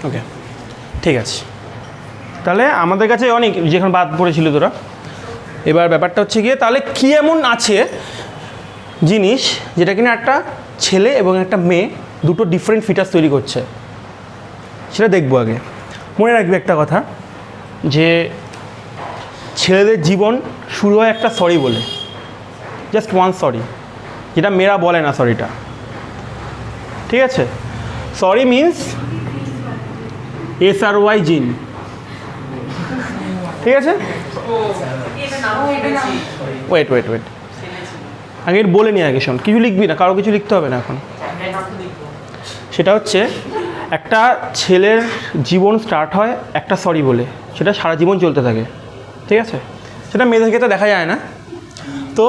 ওকে, ঠিক আছে। তাহলে আমাদের কাছে অনেক যেখানে বাদ পড়েছিল তোরা, এবার ব্যাপারটা হচ্ছে গিয়ে তাহলে কী এমন আছে জিনিস যেটা কিনা একটা ছেলে এবং একটা মেয়ে দুটো ডিফারেন্ট ফিটাস তৈরি করছে, সেটা দেখবো আগে। মনে রাখবি একটা কথা, যে ছেলেদের জীবন শুরু হয় একটা সরি বলে, জাস্ট ওয়ান সরি, যেটা মেয়েরা বলে না সরিটা, ঠিক আছে? সরি মিন্স SRY জিন, ঠিক আছে? ওয়েট ওয়েট ওয়েট, আগে বলে নি, আগে শোন, কিছু লিখবি না, কারো কিছু লিখতে হবে না এখন। সেটা হচ্ছে একটা ছেলের জীবন স্টার্ট হয় একটা সরি বলে, সেটা সারা জীবন চলতে থাকে, ঠিক আছে? সেটা মেয়েদের ক্ষেত্রে দেখা যায় না। তো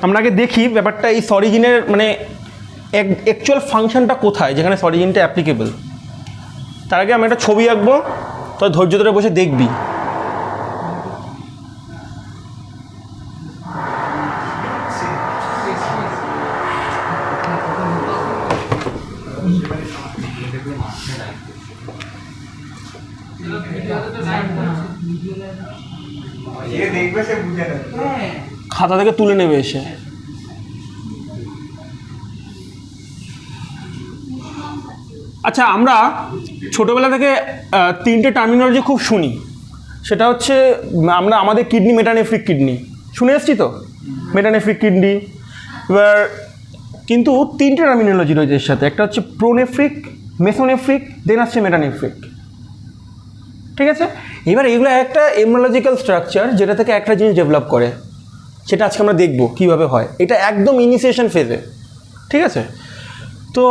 আমরা আগে দেখি ব্যাপারটা, এই সরি জিনের মানে অ্যাকচুয়াল ফাংশনটা কোথায় যেখানে সরি জিনটা অ্যাপ্লিকেবল। তার আগে আমি একটা ছবি আঁকবো, তো ধৈর্য ধরে বসে দেখবি। খাতা থেকে তুলে নেবে এসে। আচ্ছা, আমরা ছোটোবেলা থেকে তিনটে টার্মিনোলজি খুব শুনি, সেটা হচ্ছে আমরা আমাদের কিডনি মেটানেফ্রিক কিডনি শুনে এসছি তো, মেটানেফ্রিক কিডনি। এবার কিন্তু তিনটে টার্মিনোলজি রয়েছে এর সাথে, একটা হচ্ছে প্রোনেফ্রিক, মেসোনেফ্রিক, দেন আসছে মেটানেফ্রিক, ঠিক আছে? এবার এগুলো একটা এমব্রিওলজিক্যাল স্ট্রাকচার যেটা থেকে একটা জিনিস ডেভেলপ করে, সেটা আজকে আমরা দেখব কীভাবে হয়। এটা একদম ইনিশিয়েশন ফেজে, ঠিক আছে? তো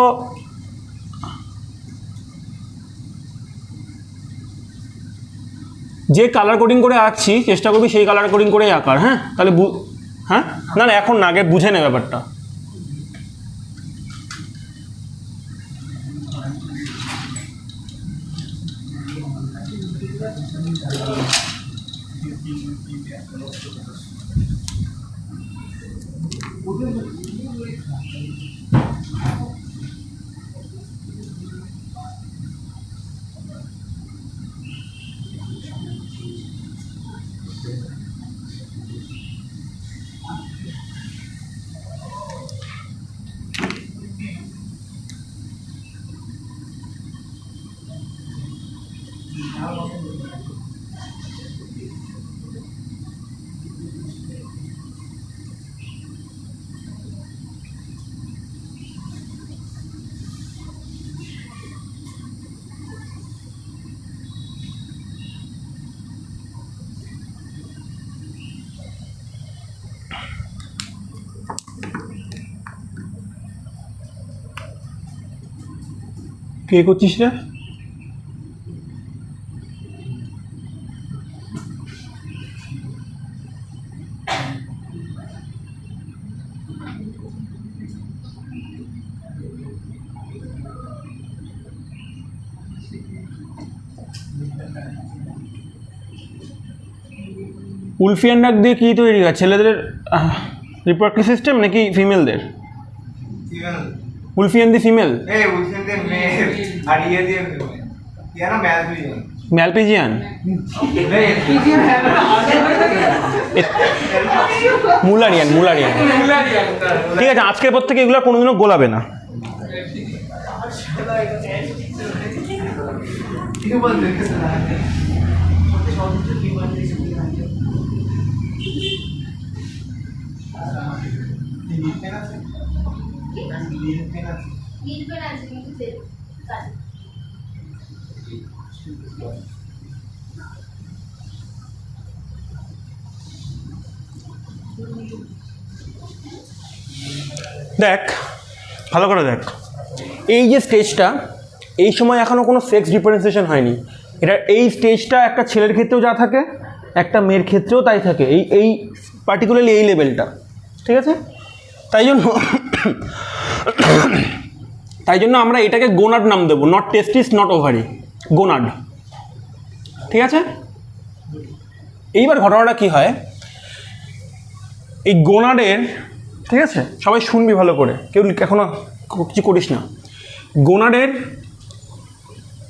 যে কালার কোডিং করে আঁকছি চেষ্টা করবি সেই কালার কোডিং করেই আঁকার, হ্যাঁ? তাহলে হ্যাঁ, না না এখন না, আগে বুঝে নে ব্যাপারটা। কে করছিস রে? উলফিয়ান ডাক দিয়ে কী তৈরি হয়? ছেলেদের রিপ্রোডাক্টিভ সিস্টেম নাকি ফিমেলদের? উলফিয়ান দি ফিমেল, ম্যালপিজিয়ান, মুলারিয়ান, মুলারিয়ান। ঠিক আছে, আজকের পর থেকে এগুলো কোনোদিনও গোলাবে না। দেখ, ভালো করে দেখ, এই যে স্টেজটা, এই সময় এখনও কোনো সেক্স ডিফারেন্সিয়েশন হয়নি। এটা এই স্টেজটা একটা ছেলের ক্ষেত্রেও যা থাকে, একটা মেয়ের ক্ষেত্রেও তাই থাকে, এই এই পার্টিকুলারলি এই লেভেলটা, ঠিক আছে? তাই জন্য আমরা এটাকে গোনাড নাম দেবো, not testis, not ovary, gonad, ঠিক আছে? এইবার ঘটনাটা কি হয়, এই গোনাডের, ঠিক আছে, সবাই শুনবি ভালো করে, কেউ এখনো কিছু করিস না। গোনাডের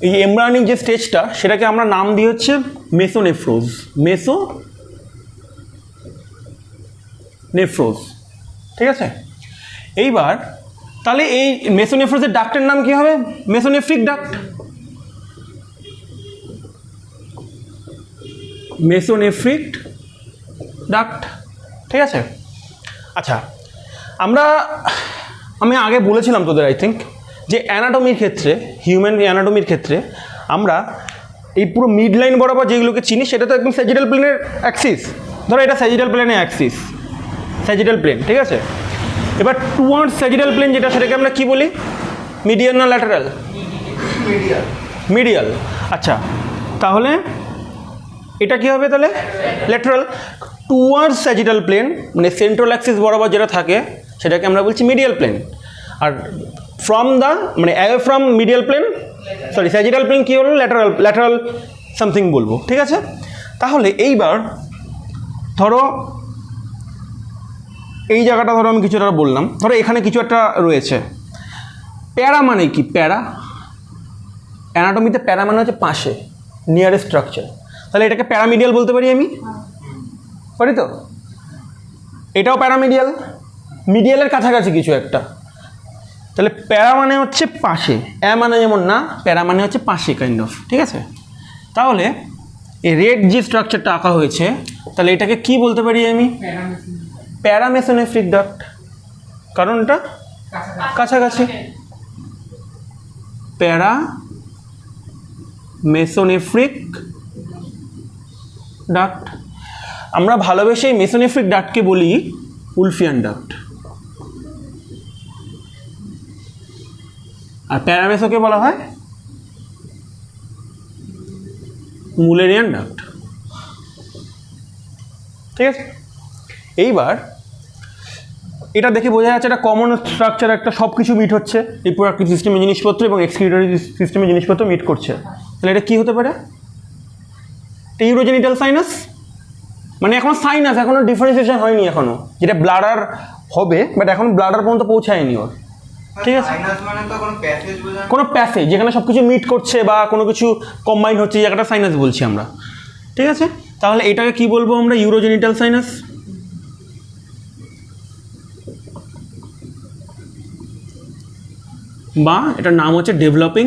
এই এমব্রায়োনিক যে স্টেজটা সেটাকে আমরা নাম দিয়ে হচ্ছে মেসোনেফ্রোজ। মেসোনেফ্রোজ, ঠিক আছে। এইবার তাহলে এই মেসোনেফ্রোজের ডাক্টের নাম কি হবে? মেসোনেফ্রিক ডাক্ট। মেসোনেফ্রিক ডাক্ট, ঠিক আছে। আচ্ছা, আমি আগে বলেছিলাম তোদের আই থিঙ্ক যে অ্যানাটমির ক্ষেত্রে, হিউম্যান অ্যানাটমির ক্ষেত্রে আমরা এই পুরো মিড লাইন বরাবর যেগুলোকে চিনি সেটা তো একদম স্যাজিটাল প্লেনের অ্যাক্সিস। ধরো এটা স্যাজিটাল প্লেনের অ্যাক্সিস, স্যাজিটাল প্লেন, ঠিক আছে। এবার টুয়ার্ডস স্যাজিটাল প্লেন যেটা, সেটাকে আমরা কি বলি? মিডিয়াল না ল্যাটারাল? মিডিয়াল। আচ্ছা, তাহলে এটা কি হবে তাহলে? ল্যাটারাল। টুয়ার্ডস স্যাজিটাল প্লেন মানে সেন্ট্রাল অ্যাক্সিস বরাবর যেটা থাকে সেটাকে আমরা বলছি মিডিয়াল প্লেন। আর ফ্রম দ্য মানে away from medial plane, sorry sagittal plane কী হলো? ল্যাটারাল সামথিং বলবো, ঠিক আছে। তাহলে এইবার ধরো এই জায়গাটা ধরো আমি কিছু একটা বললাম, ধরো এখানে কিছু একটা রয়েছে। প্যারা মানে কি? প্যারা, অ্যানাটমিতে প্যারা মানে হচ্ছে পাশে, নিয়ারেস্ট স্ট্রাকচার। তাহলে এটাকে প্যারামিডিয়াল বলতে পারি আমি, পারি তো? এটাও প্যারামিডিয়াল, মিডিয়ালের কাছাকাছি কিছু একটা। তাহলে প্যারা মানে হচ্ছে পাশে, মানে যেমন না, প্যারা মানে হচ্ছে পাশে কাইন্ড অফ, ঠিক আছে। তাহলে এই রেড যে স্ট্রাকচারটা আঁকা হয়েছে, তাহলে এটাকে কি বলতে পারি আমি? প্যারামেসোনেফ্রিক ডাক্ট, কারণ এটা কাছাকাছি। প্যারামেসোনেফ্রিক ডাক্ট। আমরা ভালোবেসে এই মেসোনেফ্রিক ডাক্টকে বলি উলফিয়ান ডাক্ট, আর প্যারামেসোকে বলা হয় মুলেরিয়ান ডাক্ট, ঠিক আছে। এইবার এটা দেখে বোঝা যাচ্ছে একটা কমন স্ট্রাকচার, একটা সব কিছু মিট হচ্ছে, রিপ্রোডাক্টিভ সিস্টেমের জিনিসপত্র এবং এক্সক্রিটরি সিস্টেমের জিনিসপত্র মিট করছে। তাহলে এটা কী হতে পারে? Urogenital sinus. মানে এখনো সাইনাস, এখনো ডিফারেন্সিয়েশন হয়নি এখনো, যেটা ব্লাডার হবে, বাট এখন ব্লাডার পর্যন্ত পৌঁছায়নি ওর, ঠিক আছে। কোনো প্যাসেজ যেখানে সব কিছু মিট করছে বা কোনো কিছু কম্বাইন হচ্ছে, জায়গাটা সাইনাস বলছি আমরা, ঠিক আছে। তাহলে এটাকে কি বলবো আমরা? Urogenital sinus. বা এটার নাম হচ্ছে ডেভেলপিং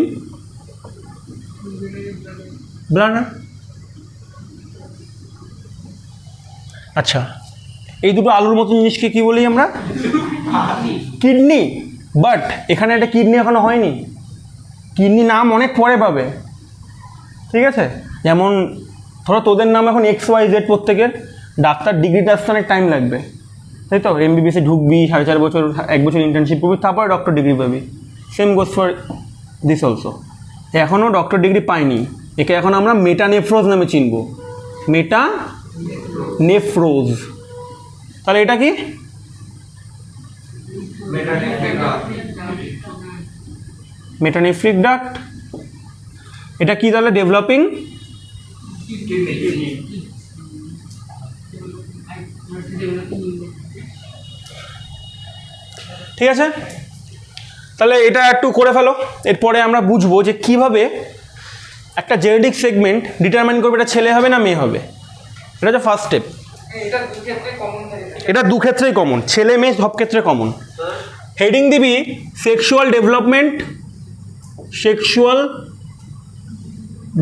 ব্লাডার। আচ্ছা, এই দুটো আলুর মতো জিনিসকে কি বলি আমরা? কিডনি। বাট এখানে একটা কিডনি এখনো হয়নি, কিডনি নাম অনেক পরে পাবে, ঠিক আছে। যেমন ধরো তোদের নাম এখন XYZ প্রত্যেকের, ডাক্তার ডিগ্রিটা আসতে অনেক টাইম লাগবে, তাই তো। MBBS ঢুকবি, 4.5 বছর 1 বছর ইন্টার্নশিপ করবি, তারপরে ডক্টর ডিগ্রি পাবি। Same goes for this also. এখনও ডক্টর ডিগ্রি পাইনি, একে এখন আমরা মেটানেফ্রোজ নামে চিনব, মেটানেফ্রোজ। তাহলে এটা কি? মেটানেফ্রিক ডাক্ট। এটা কি তাহলে? ডেভেলপিং ঠিক আছে। তাহলে এটা একটু করে ফেলো, এরপরে আমরা বুঝবো যে কিভাবে একটা জেনেটিক সেগমেন্ট ডিটারমাইন করবে এটা ছেলে হবে না মেয়ে হবে। এটা হচ্ছে ফার্স্ট স্টেপ। এটা দু ক্ষেত্রেই কমন, ছেলে মেয়ে সব ক্ষেত্রে কমন। হেডিং দিবি সেক্সুয়াল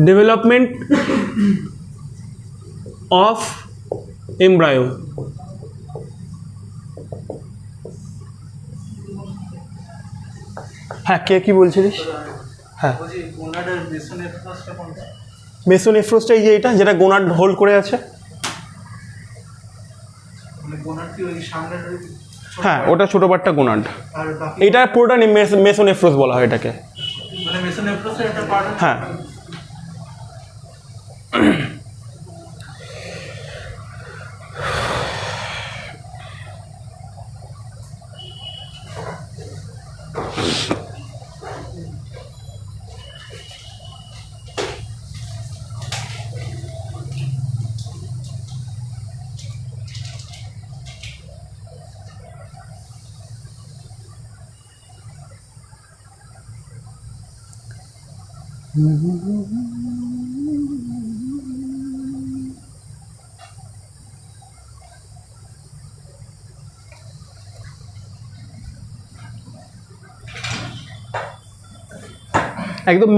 ডেভেলপমেন্ট অফ এমব্রায়ো। হ্যাঁ, কে কি বলছিলিস? হ্যাঁ, মেসোনেফ্রোজটা এই যে এটা, যেটা গোনাড হোল্ড করে আছে। হ্যাঁ, ওটা ছোট পার্টটা গোনাড, এটা পুরোটা মেসোনেফ্রোজ বলা হয় এটাকে। হ্যাঁ, একদম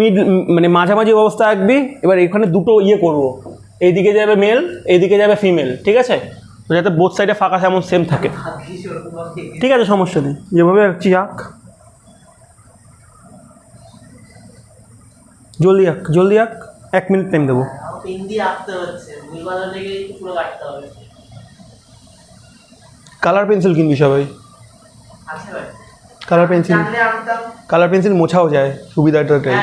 মিড মানে মাঝামাঝি অবস্থা রাখবি। এবার এখানে দুটো ইয়ে করবো, এইদিকে যাবে মেল, এইদিকে যাবে ফিমেল, ঠিক আছে? যাতে বোথ সাইডে ফাঁকা যেমন সেম থাকে, ঠিক আছে? সমস্যা নেই, যেভাবে রাখছি আঁক। জলদি আঁক, জলদি আঁক, 1 মিনিট টাইম দেবো। কালার পেন্সিল কিনবি সবাই, কালার পেন্সিল, কালার পেন্সিল মোছাও যায়, সুবিধাটাই।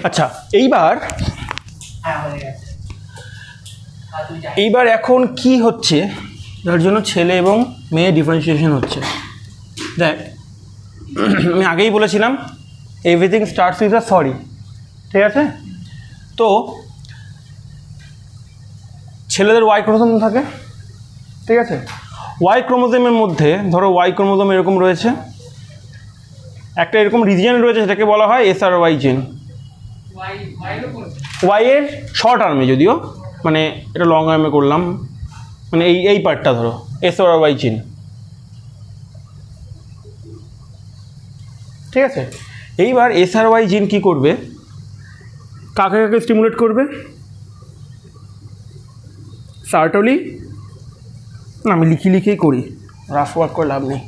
আচ্ছা, এইবার এখন কি হচ্ছে, যার জন্য ছেলে এবং মেয়ে ডিফারেন্সিয়েশন হচ্ছে। দেখ, আমি আগেই বলেছিলাম everything starts with a sorry, ঠিক আছে? তো ছেলেদের ওয়াই ক্রোমোজোম থাকে, ঠিক আছে? ওয়াই ক্রোমোজোমের মধ্যে ধরো ওয়াই ক্রোমোজোম এরকম রয়েছে, একটা এরকম রিজিয়ন রয়েছে, সেটাকে বলা হয় SRY জিন। ওয়াই এর শর্ট আর্মে, যদিও মানে এটা লং আর্মে করলাম, মানে এই পার্টটা ধরো SRY জিন, ঠিক আছে? এইবার SRY জিন কি করবে, কাকে কাকে স্টিমুলেট করবে? সার্টলি, না আমি লিখেই করি, রাফ ওয়ার্ক করে লাভ নেই।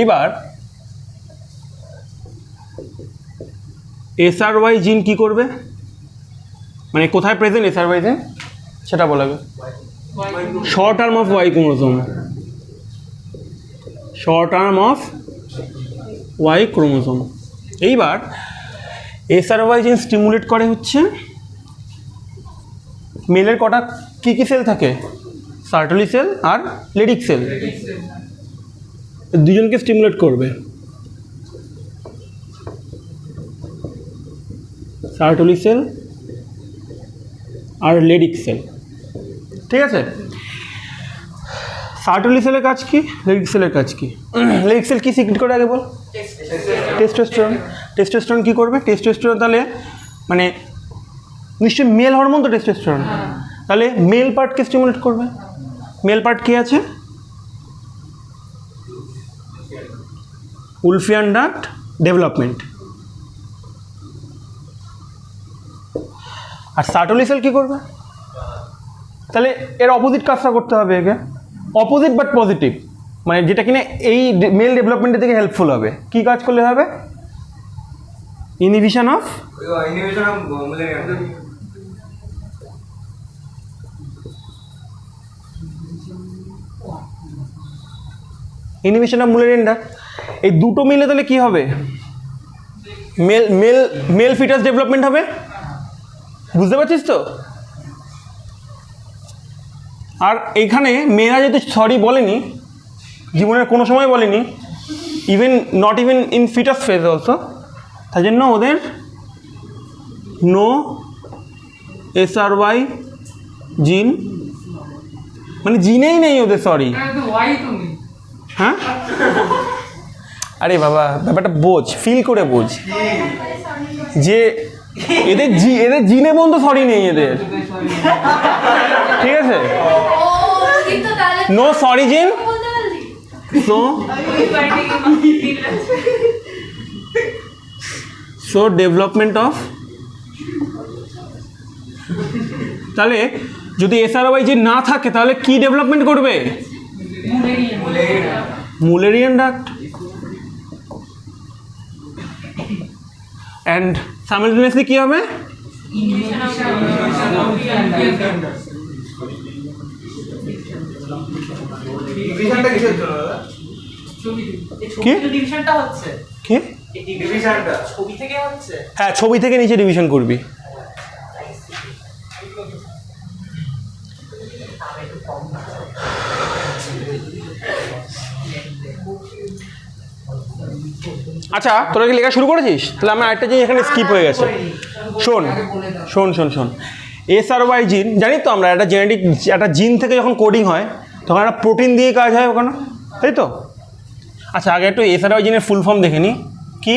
এইবার SRY জিন কি করবে, মানে কোথায় প্রেজেন্ট SRY জিন সেটা বলাবে। Short arm of Y chromosome, short arm of Y chromosome. এইবার SRY জিন স্টিমুলেট করে হচ্ছে মেলের কটা কী সেল থাকে, সার্টলি সেল আর লেডিক সেল, দুজনকে স্টিমুলেট করবে। সার্টলি সেল আর লেডিক সেল, ঠিক আছে? সার্টলি সেলের কাজ কি, লেডিক সেলের কাজ কি? লেডিক সেল কি সিক্রেট করে আগে বল? টেস্টোস্টেরন। টেস্টোস্টেরন কি করবে? টেস্টোস্টেরন তাহলে মানে নিশ্চয়ই মেল হরমোন তো টেস্টোস্টেরন, তাহলে মেল পার্টকে স্টিমুলেট করবে। মেল পার্ট কি আছে? Wolffian duct development. আর সার্টলি সেল কী করবে? তাহলে এর অপোজিট কাজটা করতে হবে একে, অপোজিট বাট পজিটিভ, মানে যেটা কিনা এই মেল ডেভেলপমেন্টের থেকে হেল্পফুল হবে। কি কাজ করলে হবে? Inhibition of inhibition of Mullerian duct. এই দুটো মিলে তাহলে কি হবে? Male male male foetus development হবে, বুঝতে পারছিস তো? আর এইখানে মেয়েরা যেহেতু সরি বলেনি, জীবনের কোনো সময় বলেনি, not even in foetus phase also, তাই জন্য ওদের নো SRY জিন, মানে জিনেই নেই ওদের, সরি। হ্যাঁ, আরে বাবা ব্যাপারটা বোঝ, ফিল করে বোঝ যে এদের জিনে বন্ধু সরি নেই এদের, ঠিক আছে? নো সরি জিন, So development of, তাহলে যদি SRY জিন না থাকে তাহলে কি ডেভেলপমেন্ট করবে? Mullerian duct. অ্যান্ড সাইমালটেনিয়াসলি কি হবে? কি কি? হ্যাঁ, ছবি থেকে নিচে ডিভিশন করবি। আচ্ছা, তোরা কি লেখা শুরু করেছিস? তাহলে আমার একটা জিনিস এখানে স্কিপ হয়ে গেছে। শোন শোন শোন শোন SRY জিন জানি তো আমরা, একটা জেনেটিক একটা জিন থেকে যখন কোডিং হয় তখন একটা প্রোটিন দিয়ে কাজ হয় ওখানে, তাই তো? আচ্ছা, আগে একটু SRY জিনের ফুল ফর্ম দেখে নিই। কি?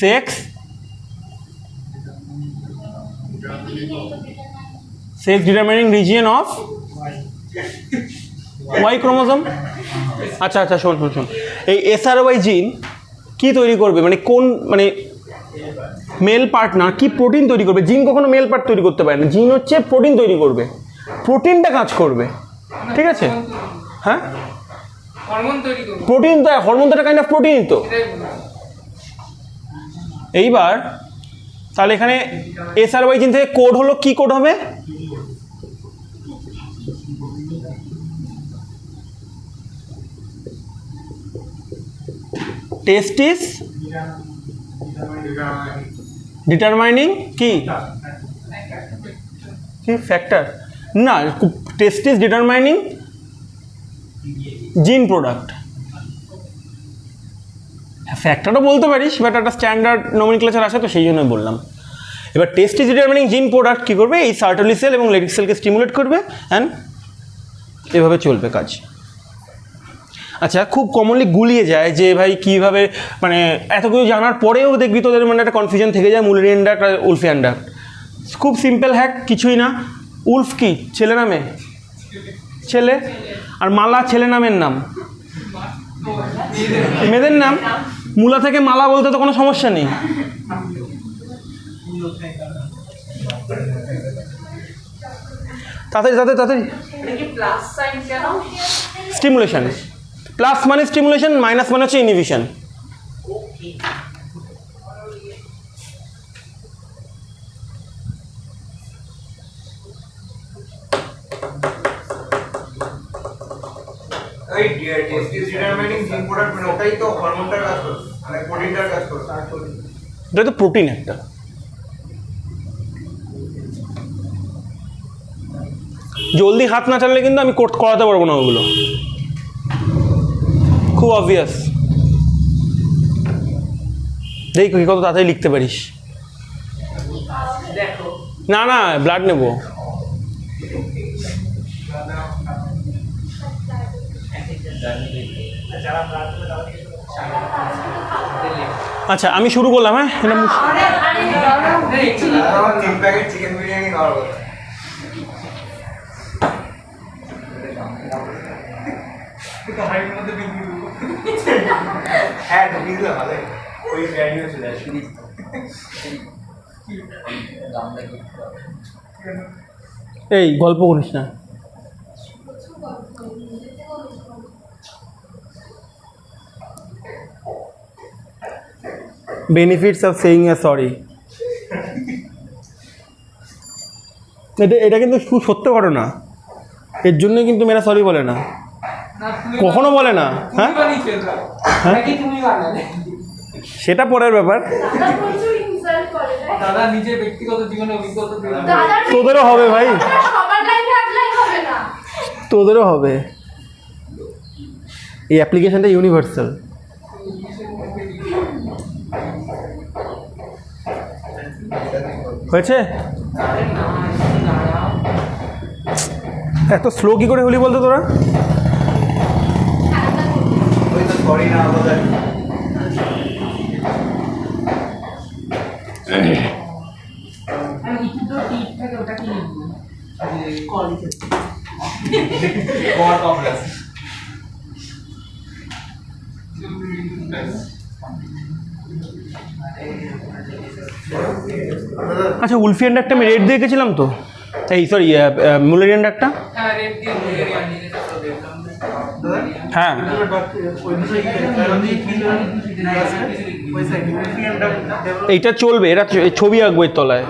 Sex determining region of Y chromosome. আচ্ছা আচ্ছা, শোন শোন শোন এই SRY জিন কি তৈরি করবে, মানে কোন, মানে মেল পার্ট না, কি প্রোটিন তৈরি করবে? জিন কখনো মেল পার্ট তৈরি করতে পারে না, জিন হচ্ছে প্রোটিন তৈরি করবে, প্রোটিনটা কাজ করবে, ঠিক আছে? হ্যাঁ, প্রোটিন তো, হরমোন তো একটা কাইন্ড অফ প্রোটিন তো। এইবার তাহলে এখানে SRY জিন থেকে কোড হলো, কি কোড হবে? টেস্টিস ডিটারমাইনিং কি কি ফ্যাক্টর না, টেস্টিস ডিটারমাইনিং জিন প্রোডাক্ট। ফ্যাক্টরও বলতে পারিস, বাট একটা স্ট্যান্ডার্ড নমিনক্লেচার আছে তো সেই জন্য বললাম। এবার টেস্টিস ডিটারমাইনিং জিন প্রোডাক্ট কী করবে? এই সার্টলি সেল এবং লেডিক সেলকে স্টিমুলেট করবে অ্যান্ড এভাবে চলবে কাজ। আচ্ছা, খুব কমনলি গুলিয়ে যায় যে ভাই কীভাবে, মানে এত কিছু জানার পরেও দেখবি তোদের মানে একটা কনফিউশন থেকে যায় মুলেরিয়ান ডাক্ট আর উলফিয়ান ডাক্ট। খুব সিম্পল হ্যাক, কিছুই না। উলফ কি ছেলে নামে? ছেলে। আর মালা ছেলে নামের নাম, মেয়েদের নাম। মুলা থেকে মালা বলতে তো কোনো সমস্যা নেই। তাড়াতাড়ি তাড়াতাড়ি তাড়াতাড়ি। স্টিমুলেশন, প্লাস মানে স্টিমুলেশন, মাইনাস মানে হচ্ছে ইনহিবিশন। এটা তো প্রোটিন একটা। জলদি হাত না চাললে কিন্তু আমি করাতে পারবো না ওগুলো, খুব অবভিয়াস। দেখি কত তাড়াতাড়ি লিখতে পারিস। না না, ব্লাড নেব। আচ্ছা, আমি শুরু করলাম। হ্যাঁ, এই গল্প করিস না। Benefits of saying A sorry, এটা কিন্তু খুব সত্য ঘটনা। এর জন্যই কিন্তু মেয়েরা সরি বলে না, কখনো বলে না। হ্যাঁ হ্যাঁ, সেটা পরের ব্যাপার। তোদেরও হবে ভাই, তোদেরও হবে। এই অ্যাপ্লিকেশনটা ইউনিভার্সাল। হয়েছে? এত স্লো কি করে হলি বলতো তোরা? আচ্ছা উলফিয়ান ডাকটা আমি রেড দিয়ে গেছিলাম তো, এই সরি মুলেরিয়ান ডাকটা। হ্যাঁ এইটা চলবে, এরা ছবি আঁকবো এর তলায়।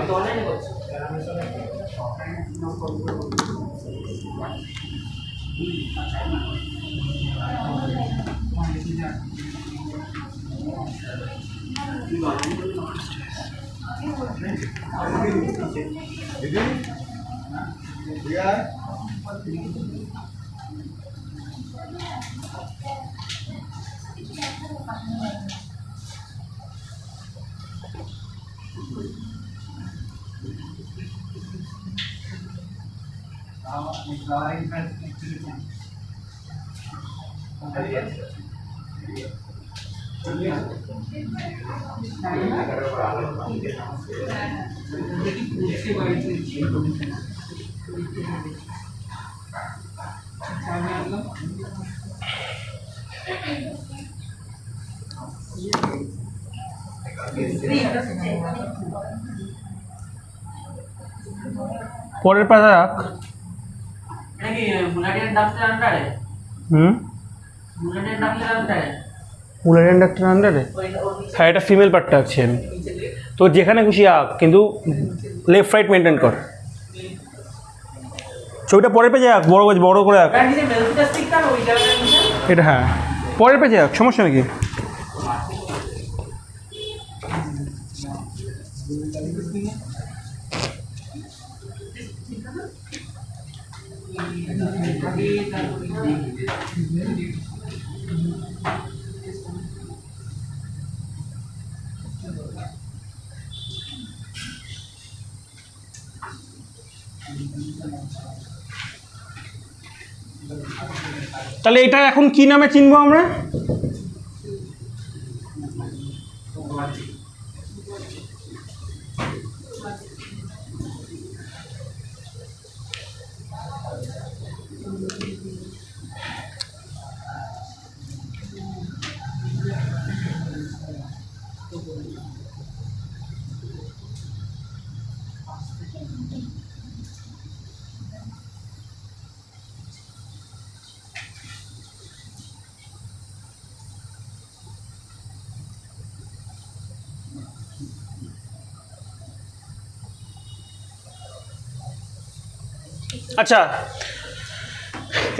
পরের পাতা রাখ। মুলারিয়ান ডাক্তার আন্ডারে? হ্যাঁ এটা ফিমেল পার্টটা আঁকছি আমি, তো যেখানে খুশি আঁক কিন্তু লেফট রাইট মেনটেন কর। ছবিটা পরের পেজে আঁক, বড় করে আঁক এটা। হ্যাঁ পরের পেজে আঁক, সমস্যা নাকি? তাহলে এটা এখন কি নামে চিনবো আমরা? আচ্ছা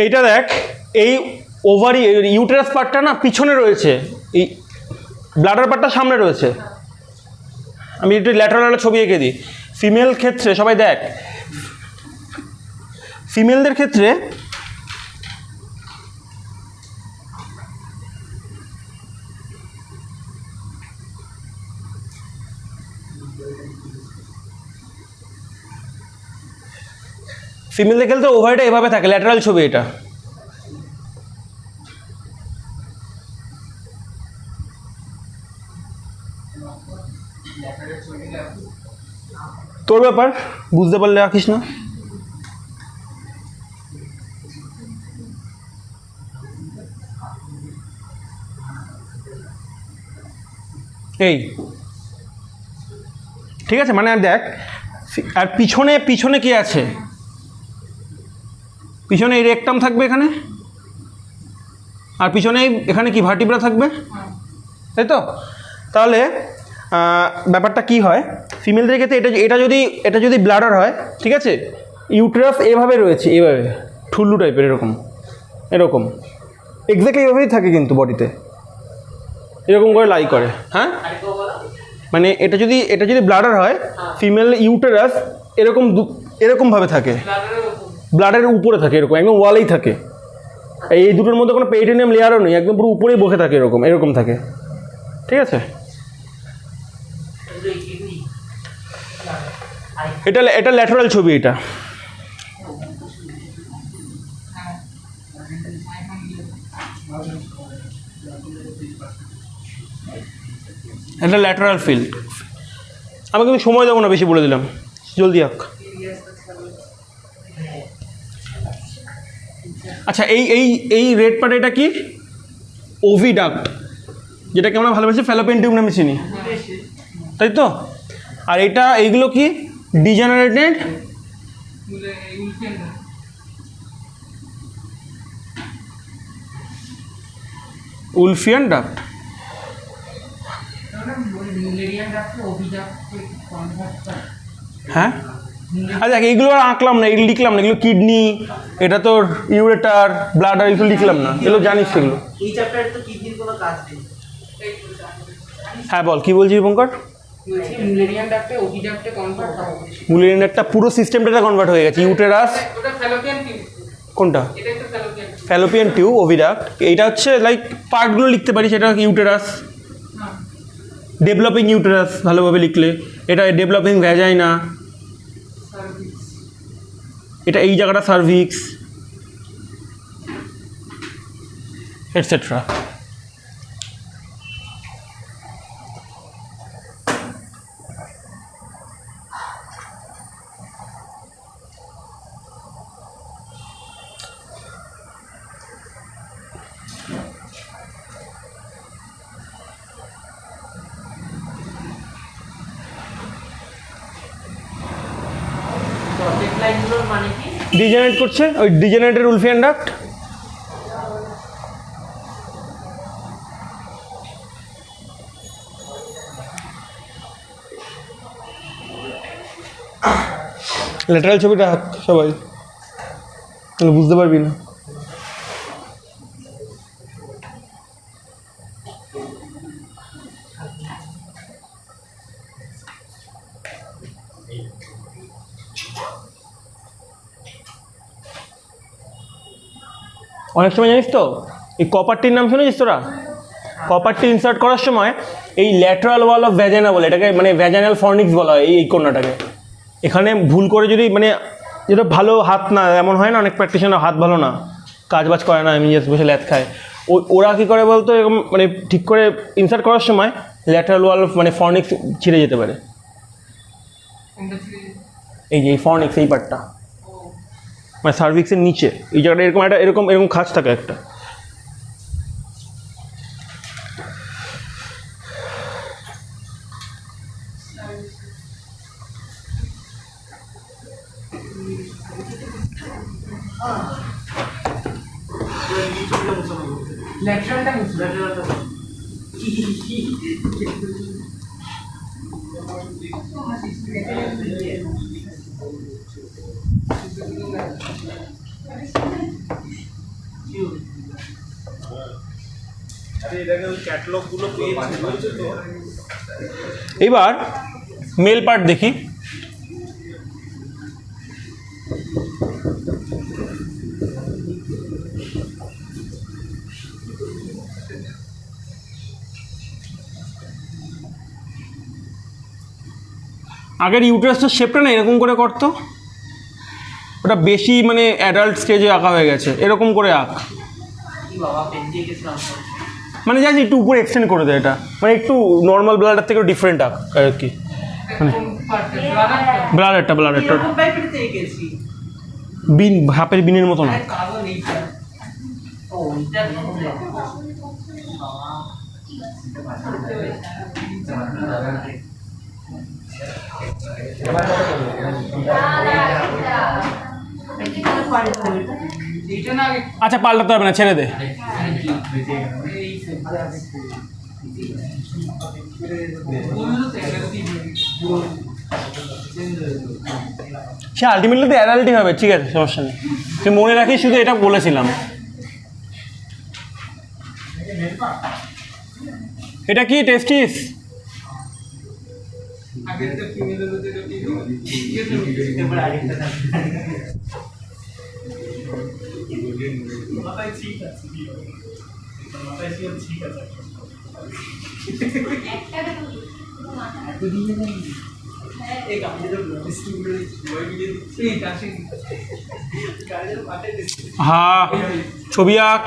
এইটা দেখ, এই ওভারি ইউটেরাস পার্টটা না পিছনে রয়েছে, এই ব্লাডার পার্টটা সামনে রয়েছে। আমি একটু ল্যাটারাল ছবি এঁকে দিই। ফিমেল ক্ষেত্রে সবাই দেখ, ফিমেলদের ক্ষেত্রে ওভারিটা এভাবে থাকে, ল্যাটারাল ছবি এটা। তোর ব্যাপার, বুঝতে পারলে রাখিস না। এই ঠিক আছে, মানে দেখ, আর পিছনে পিছনে কি আছে? পিছনে এই রেকটাম থাকবে এখানে, আর পিছনে এখানে কি ভার্টিব্রা থাকবে, তাই তো? তাহলে ব্যাপারটা কি হয় ফিমেলদের ক্ষেত্রে, এটা যদি ব্লাডার হয়, ঠিক আছে, ইউটেরাস এভাবে রয়েছে, এভাবে ঠুল্লু টাইপের, এরকম এক্স্যাক্টলি এভাবেই থাকে কিন্তু বডিতে এরকম করে লাই করে। হ্যাঁ মানে এটা যদি ব্লাডার হয়, ফিমেল ইউটেরাস এরকমভাবে থাকে, ব্লাডারের উপরে থাকে, এরকম একদম ওয়ালেই থাকে। এই দুটোর মধ্যে কোনো পেরিটোনিয়াম লেয়ারও নেই, একদম পুরো উপরেই বসে থাকে, এরকম থাকে, ঠিক আছে? এটা ল্যাটারাল ছবি, এটা ল্যাটারাল ফিল্ড। আমি কিন্তু সময় দেবো না বেশি, বলে দিলাম, জলদি আঁক। আচ্ছা এই রেড পার্ট এটা কি? ওভিডাক্ট, যেটাকে আমরা ভালোবাসি ফ্যালোপিয়ান টিউব নামে চিনি, তাই তো? আর এইগুলো কি ডিজেনারেটেড উলফিয়ান ডাক্ট। হ্যাঁ আচ্ছা, এইগুলো আর আঁকলাম না, এগুলো লিখলাম না, এগুলো কিডনি, এটা তোর ইউরেটার, ব্লাডার, এগুলো লিখলাম না, এগুলো জানিস সেগুলো। এই চ্যাপ্টারে তো কিডনির কোনো কাজ নেই। হ্যাঁ বল, কি বলছিস দীপঙ্কর? মুলেরিয়ান ডাক্টে ওভি ডাক্টে কনভার্ট হবে। মুলেরিয়ান ডাক্টটা পুরো সিস্টেমটা কনভার্ট হয়ে গেছে। ইউটেরাস ওটা ফ্যালোপিয়ান টিউব, কোনটা? এটা একটা ফ্যালোপিয়ান টিউব। ফ্যালোপিয়ান টিউব, ওভিডাক্ট, এইটা হচ্ছে লাইক পার্টগুলো লিখতে পারি, সেটা ইউটেরাস, হ্যাঁ, ডেভেলপিং ইউটেরাস ভালোভাবে লিখলে, এটা ডেভেলপিং ভ্যাজাইনা, সার্ভিস। এটা এই জায়গাটা সার্ভিক্স, এটসেট্রা। ডটেড লাইনগুলোর মানে কি? ডিজেনারেট করছে, ওই ডিজেনারেটেড উলফিয়ান ডাক্ট। ল্যাটারাল ছবিটা হাত সবাই, তাহলে বুঝতে পারবি না। অনেক সময় জানিস তো এই কপারটির নাম শুনেছিস তোরা? কপারটি ইনসার্ট করার সময় এই ল্যাটারাল ওয়াল অফ ভ্যাজাইনা বলে এটাকে, মানে ভ্যাজাইনাল ফর্নিক্স বলা হয় এই কোণাটাকে। এখানে ভুল করে যদি মানে যেটা ভালো হাত না, এমন হয় না অনেক প্র্যাকটিশনার হাত ভালো না, কাজ বাজ করে না, এমনি জাস্ট বসে ল্যাথ খায়, ওরা কী করে বলতো এরকম মানে ঠিক করে ইনসার্ট করার সময় ল্যাটারাল ওয়াল অফ মানে ফর্নিক্স ছিঁড়ে যেতে পারে। কোনটা ছিল? এই যে এই ফর্নিক্স, এই পার্টটা মানে সার্ভিক্সের নিচে এই জায়গাটা এরকম একটা এরকম খাঁজ থাকে একটা। ল্যাটারালটা মুসলিম। এবার মেল পার্ট দেখি। আগের ইউটেরাসটার শেপটা না এরকম করে করতো, ওটা বেশি মানে অ্যাডাল্ট স্টেজে আঁকা হয়ে গেছে, এরকম করে আঁক। কি বাবা পেন্টিং গেছিলাম। মানে জাস্ট একটু উপরে এক্সটেন্ড করে দেয়, এটা মানে একটু নর্মাল ব্লাডার থেকেও ডিফারেন্ট আঁক আর কি। মানে কোন পার্টটা? ব্লাডারটা। ব্লাডারটা এরকম টাইপের তো এঁকেছি। বিন, হাপের বিনের মতো না। আরে কালো এইটা। ও এটা তো এইটা না আগে আচ্ছা পাল্টাতে হবে না, ছেড়ে দে। সে আলটিমেটলি তো অ্যাডাল্টই হবে, ঠিক আছে সমস্যা নেই, তুই মনে রাখিস, শুধু এটা বলেছিলাম। এটা কি টেস্টিস? আগের তো ফিমেলের মধ্যে এটা এবার আরেকটা মাথায় ঠিক আছে, মাথায় ঠিক আছে। এই গাড়ি তো স্টুডেন্ট বই গিয়ে দিচ্ছে এই দাসিন গাড়ির মাথায় দিচ্ছে। হ্যাঁ ছবি আঁক।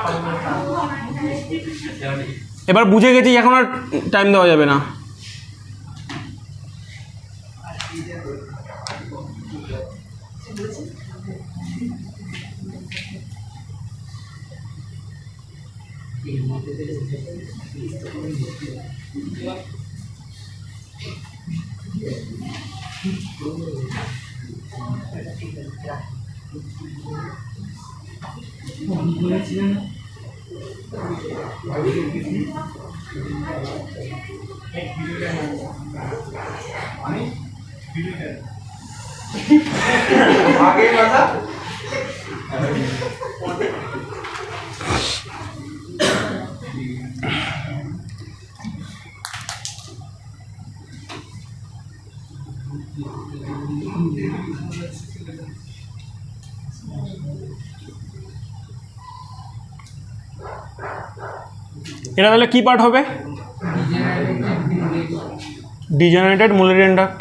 এবার বুঝে গেছি, এখন আর টাইম দেওয়া যাবে না। आगे बता এটা তাহলে কি পার্ট হবে? ডিজেনারেটেড মুলেরিয়ান ডাক্ট।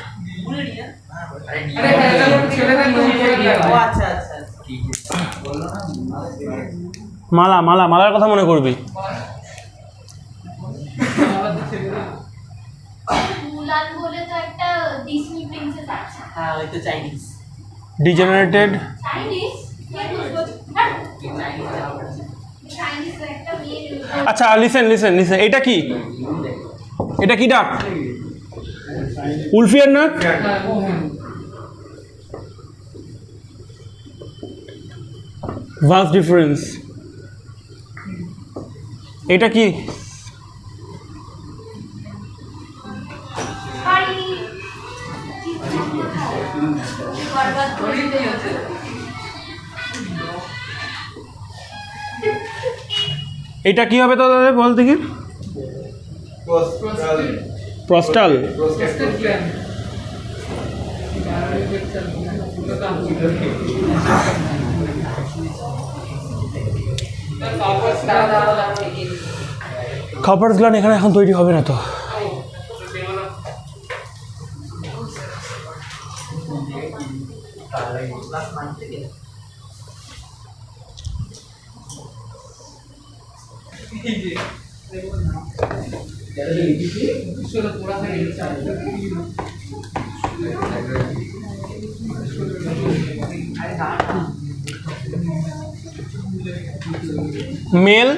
ও আচ্ছা আচ্ছা মালা মালা মালার কথা মনে করবি। মুলান বলে তো একটা ডিজনি প্রিন্সেস আছে। হ্যাঁ ওই তো চাইনিজ ডিজেনারেটেড চাইনিজ চাইনিজ একটা মেয়ে। আচ্ছা লিসেন লিসেন লিসেন, এটা কি? এটা কি ডাক? উলফিয়ার নাক। Vast difference. এটা কি? পারি বরবাদ করে দিয়েছে। এটা কি হবে তো দাদা বল দেখি? প্রস্টাল। কপার্স গ্ল্যান্ড এখানে এখন তৈরি হবে না তো। Male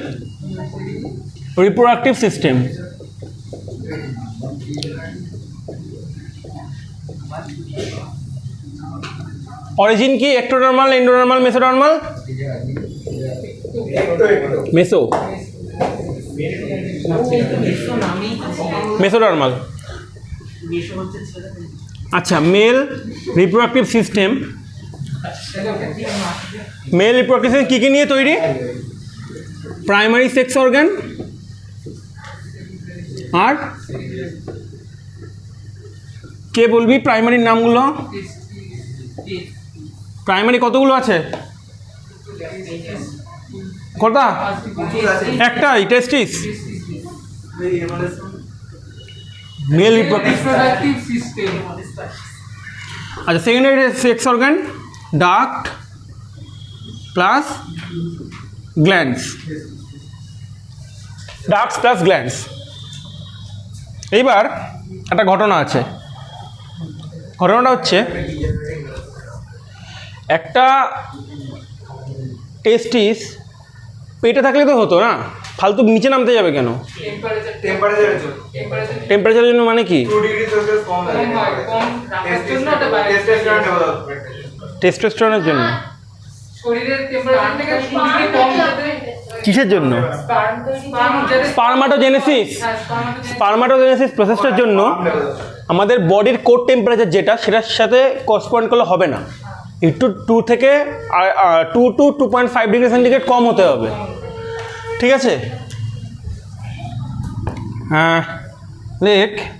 reproductive system. Origin কি? ectodermal, endodermal, mesodermal? Meso. Mesodermal. আচ্ছা, male reproductive system. Male reproductive system কী কী নিয়ে তৈরি? প্রাইমারি সেক্স অর্গান আর কে বলবি প্রাইমারির নামগুলো? প্রাইমারি কতগুলো আছে? কটা? একটাই, টেস্টিস। Male reproductive system. আচ্ছা, secondary sex organ duct plus glands, ducts plus glands. এইবার একটা ঘটনা আছে। ঘটনাটা হচ্ছে একটা টেস্টিস পেটে থাকলে তো হতো না, ফালতু নিচে নামতে যাবে কেন? টেম্পারেচারের জন্য মানে কি? টেস্টোস্টেরনের জন্য। কিসের জন্য? স্পারমাটোজেনেসিস। স্পারমাটোজেনেসিস প্রসেসটার জন্য আমাদের বডির কোর টেম্পারেচার যেটা, সেটার সাথে করসপন্ড করলে হবে না। একটু 2 থেকে 2 to 2.5 ডিগ্রি সেন্টিগ্রেড কম হতে হবে। ঠিক আছে?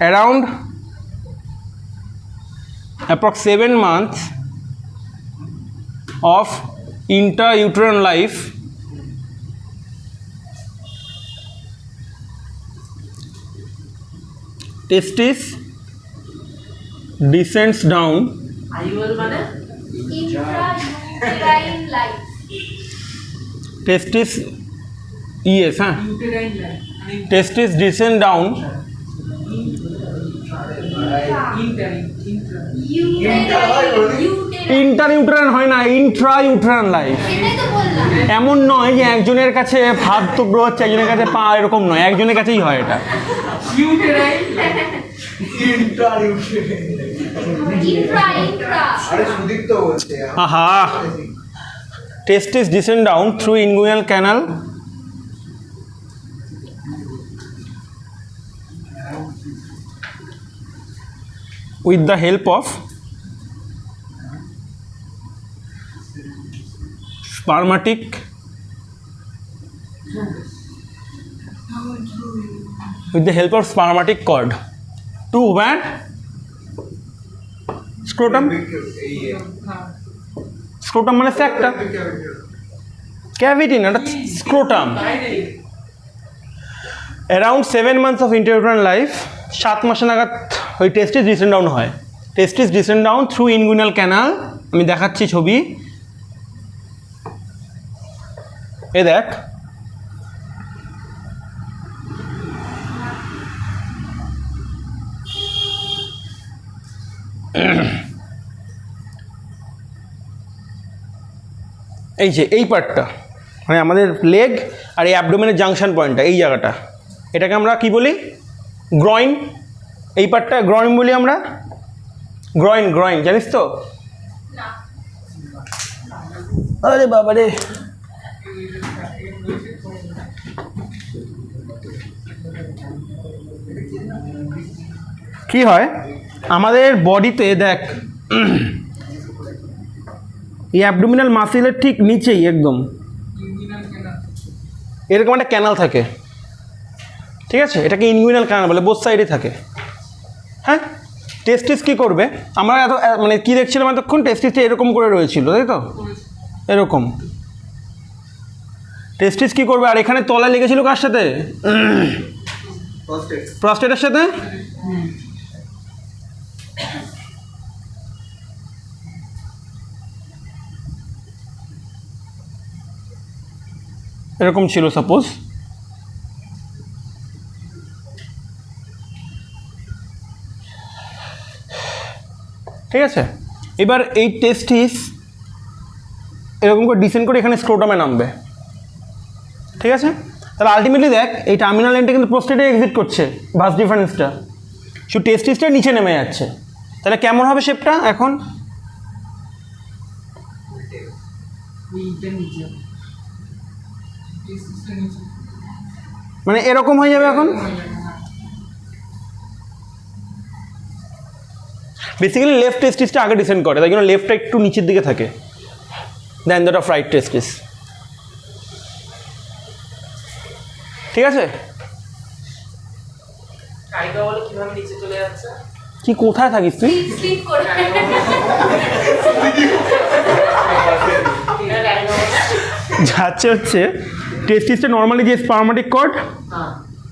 Around approx 7 months of intrauterine life, testis descends down IOL মানে ইন্ট্রাইউটেরাইন লাইফ। testis yes হ্যাঁ testis descend down ইন্টারইউটেরাইন হয় না, ইন্ট্রাইউটেরাইন লাইফ। সেটাই তো বললাম। এমন নয় যে একজনের কাছে হাত টুকরো হচ্ছে, একজনের কাছে পা, এরকম নয়, একজনের কাছেই হয় এটা। আরে সুদীপ তো বলছে আহা, testes descend down through inguinal canal with the help of spermatic cord to where? Scrotum. Scrotum মানে স্যাকটা, ক্যাভিটি না, এটা scrotum. Around 7 months of intrauterine life, 7 মাসে নাগাদ ওই টেস্টিস ডিসেন্ড ডাউন হয়। Testis descend down through inguinal canal. আমি দেখাচ্ছি ছবি, এ দেখ, এই যে এই পার্টটা মানে আমাদের লেগ আর এই অ্যাবডোমেনের জাংশন পয়েন্টটা, এই জায়গাটা, এটাকে আমরা কি বলি? গ্রয়েন। এই পার্টটা গ্রয়েন বলি আমরা, গ্রয়েন, গ্রয়েন জানিস তো? আরে বাবা রে, কি হয় আমাদের বডিতে দেখ, এই অ্যাবডোমিনাল মাসেলের ঠিক নিচেই একদম এরকম একটা ক্যানাল থাকে, ঠিক আছে? এটাকে ইনগুইনাল ক্যানাল বলে, বোথ সাইডে থাকে। হ্যাঁ, টেস্টিস কী করবে? আমরা এত মানে কী দেখছিলাম এতক্ষণ, টেস্টিসটা এরকম করে রয়েছিল, তাই তো? এরকম টেস্টিস কী করবে? আর এখানে তলায় লেগেছিল কার সাথে? প্রস্টেটের সাথে। এরকম ছিল সাপোজ, ঠিক আছে? এবার এই টেস্টিস এরকম করে ডিসেন্ড করে এখানে স্ক্রোটামে নামবে, ঠিক আছে? তাহলে আলটিমেটলি দেখ, এই টার্মিনাল লাইনটা কিন্তু প্রোস্টেটে এক্সিট করছে, ভাস ডিফারেন্সটা শুধু টেস্টিসটা নিচে নেমে যাচ্ছে। তাহলে কেমন হবে শেপটা এখন? মানে এরকম হয়ে যাবে এখন। বেসিক্যালি লেফট টেস্টিসটা আগে ডিসেন্ড করে, তাই জন্য লেফটটা একটু নিচের দিকে থাকে দেন দ্যাট অফ রাইট টেস্টিস, ঠিক আছে? কি কোথায় থাকিস তুই? স্লিপ করে যাচ্ছে হচ্ছে টেস্টিসটা নর্মালি যে স্পার্মাটিক কর্ড,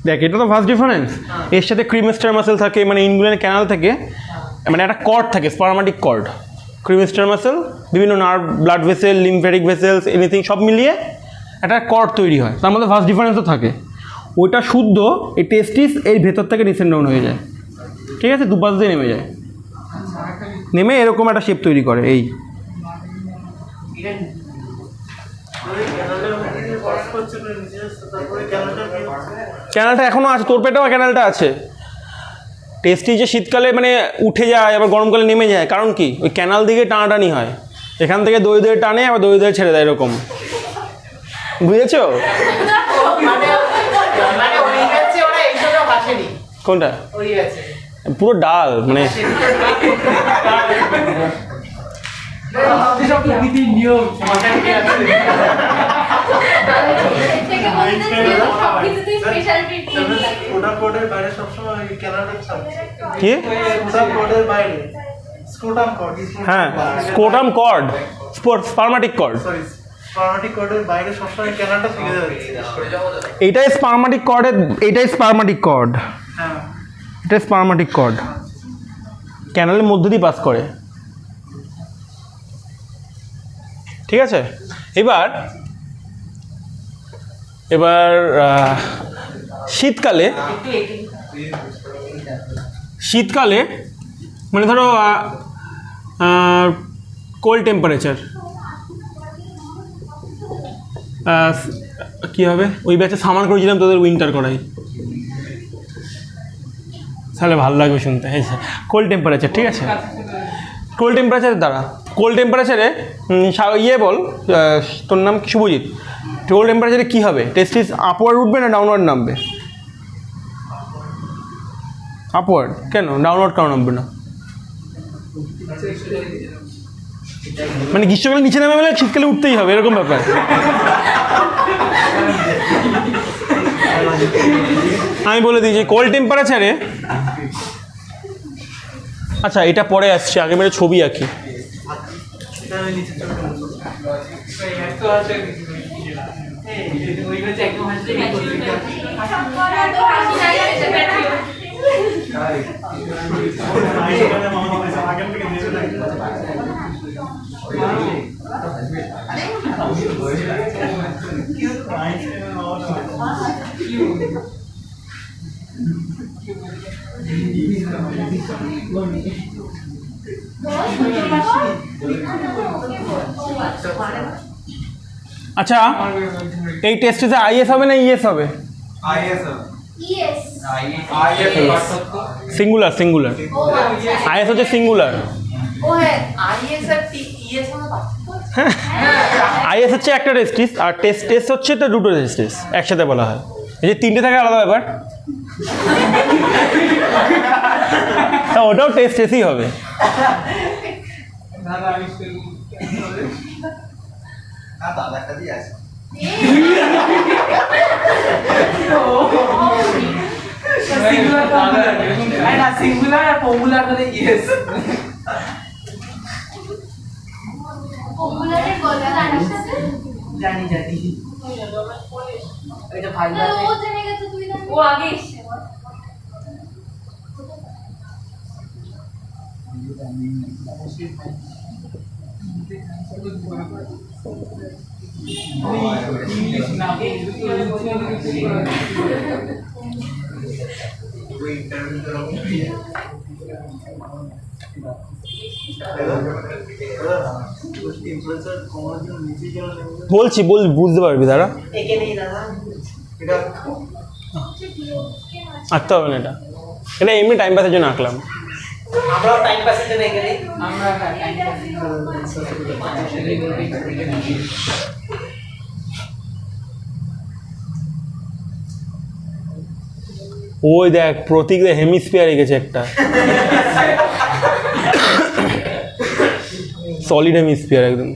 দেখ এটা তো ভাস্ট ডিফারেন্স, এর সাথে ক্রিমেস্টার মাসেল থাকে, মানে ইনগুইনাল ক্যানাল থাকে, মানে একটা কর্ড থাকে স্পার্মাটিক কর্ড, ক্রিমেস্টার মাসেল, বিভিন্ন nerve, blood vessel, lymphatic vessels, anything সব মিলিয়ে একটা কর্ড তৈরি হয়, তার মধ্যে ভাস্ট ডিফারেন্সও থাকে। ওইটা শুদ্ধ এই টেস্টিস এই ভেতর থেকে ডিসেন্ড ডাউন হয়ে যায়, ঠিক আছে? দুপাশ দিয়ে নেমে যায়, নেমে এরকম একটা শেপ তৈরি করে। এই ক্যানালটা এখনও আছে, তোর পেটেও ক্যানালটা আছে। টেস্টি যে শীতকালে মানে উঠে যায় আবার গরমকালে নেমে যায়, কারণ কি? ওই ক্যানাল দিকে টানাটানি হয়, এখান থেকে দই দই টানে আবার দই দই ছেড়ে দেয়, এরকম, বুঝেছো? কোনটা? পুরো ডাল মানে কি? হ্যাঁ, স্ক্রোটাম কর্ড, স্পার্মাটিক কর্ড, এইটাই স্পার্মাটিক কর্ডের, এইটাই স্পার্মাটিক কর্ড, এটা স্পার্মাটিক কর্ড ক্যানালের মধ্য দিয়ে পাস করে, ঠিক আছে? এবার এবার শীতকালে, শীতকালে মানে ধরো কোল্ড টেম্পারেচার, কী হবে, ওই ব্যাচে সামার করেছিলাম, তোদের উইন্টার করাই। তাহলে ভালো লাগবে শুনতে। হ্যাঁ স্যার, কোল্ড টেম্পারেচার, ঠিক আছে। কোল্ড টেম্পারেচারের দ্বারা, কোল্ড টেম্পারেচারে ইয়ে বল, তোর নাম কি? শুভজিৎ। কোল্ড টেম্পারেচারে কী হবে? টেস্টিস আপওয়ার্ড উঠবে না ডাউনওয়ার্ড নামবে? আপওয়ার্ড। কেন ডাউনওয়ার্ড কেন নামবে না? মানে গ্রীষ্মকালে নিচে নামে বলে শীতকালে উঠতেই হবে, এরকম ব্যাপার। আমি বলে দিই যে কোল্ড টেম্পারেচারে, আচ্ছা এটা পরে আসছে, আগে মেরে ছবি আঁকি। আচ্ছা এই টেস্টে আইএস হবে না ইএস হবে? ইয়েস। Singular, singular. ও আচ্ছা। আইএস হচ্ছে সিঙ্গুলার, ও হ্যাঁ, আইএস আর টিএস হলো পার্থক্য। আইএস হচ্ছে একটা টেস্টিস, আর টেস্ট হচ্ছে তো দুটো টেস্টিস একসাথে বলা হয়। এই যে তিনটে থাকে আলাদা ব্যাপার, তা ওটাও টেস্টই হবে। সিঙ্গুলার আর পপুলার হলে ইয়েস। পপুলারের গল্প জানিস না তুই? জানি জানি। এটা ভাই না, ও জেনে গেছে, তুই জানিস? ও আগে এসছে। বলছি বুঝতে পারবি দাঁড়া, একে নেই দাদা। আঁকতে হবে না এটা, এটা এমনি টাইম পাসের জন্য আঁকলাম। আমরাও টাইম পাসের জন্য একে নেই। আমরা ওই দেখ প্রতীক হেমিস্ফিয়ার এঁকেছে একটা, সলিড হেমিস্ফিয়ার একদম।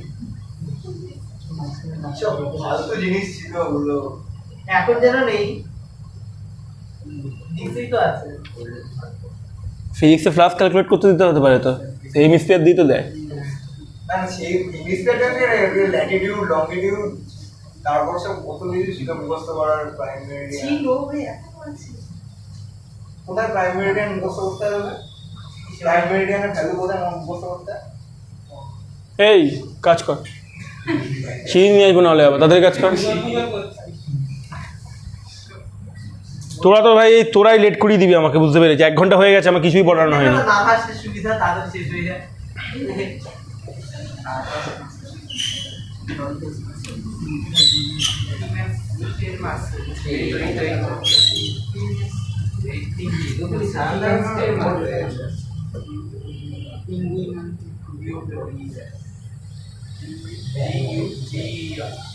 এখন যেন নেই, কিছুই তো আছে। ফিজিক্সে ফ্লাক্স ক্যালকুলেট করতে দিতে হতে পারে, তো হেমিস্ফিয়ার দিয়ে তো দেয়। তারপর সব কত কিছু ছিল মুখস্থ করার, প্রাইমারি ছিল ভাই, এখন আছে। কোথায় প্রাইমারি মুখস্থ করতে হবে? প্রাইমারি ভ্যালু কোথায় মুখস্থ করতে হবে? এই কাজ কর, সিঁড়ি নিয়ে আসবো নাহলে আবার তাদের কাজ কর। তোরা তো ভাই তোরাই লেট করিয়ে দিবি আমাকে, বুঝতে পেরেছি। 1 ঘন্টা হয়ে গেছে, আমার কিছুই পড়ানো হয়নি। না হাসলে সুবিধা, তাদের শেষ হয়ে যায়।